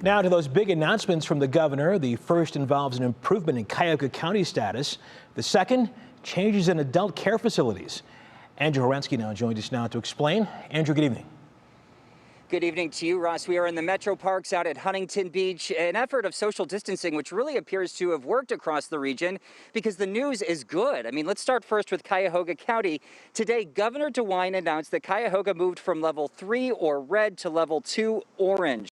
Now to those big announcements from the governor. The first involves an improvement in Cuyahoga County status. The second, changes in adult care facilities. Andrew Horansky now joins us now to explain. Andrew, good evening. Good evening to you, Ross. We are in the Metro Parks out at Huntington Beach, an effort of social distancing which really appears to have worked across the region because the news is good. I mean, let's start first with Cuyahoga County. Today, Governor DeWine announced that Cuyahoga moved from level 3 or red to level 2 orange.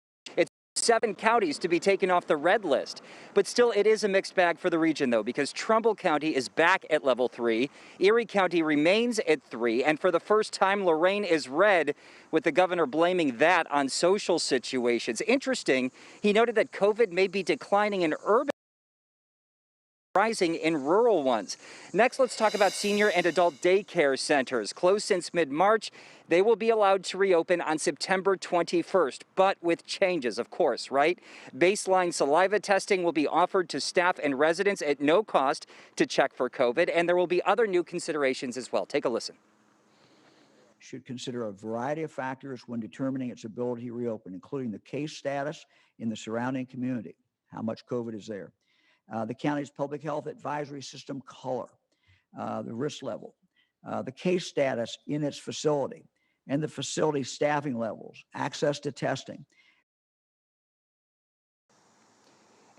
7 counties to be taken off the red list. But still, it is a mixed bag for the region, though, because Trumbull County is back at level 3, Erie County remains at 3, and for the first time, Lorain is red, with the governor blaming that on social situations. Interesting, he noted that COVID may be declining in urban, rising in rural ones. Next, let's talk about senior and adult daycare centers. Closed since mid-March, they will be allowed to reopen on September 21st, but with changes, of course, right? Baseline saliva testing will be offered to staff and residents at no cost to check for COVID, and there will be other new considerations as well. Take a listen. Should consider a variety of factors when determining its ability to reopen, including the case status in the surrounding community, how much COVID is there, the county's public health advisory system color, the risk level, the case status in its facility, and the facility staffing levels, access to testing.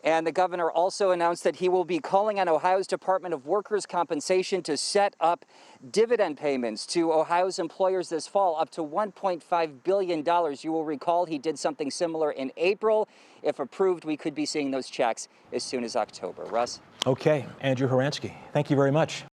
And the governor also announced that he will be calling on Ohio's Department of Workers' Compensation to set up dividend payments to Ohio's employers this fall, up to $1.5 billion. You will recall he did something similar in April. If approved, we could be seeing those checks as soon as October. Russ? Okay, Andrew Horansky, thank you very much.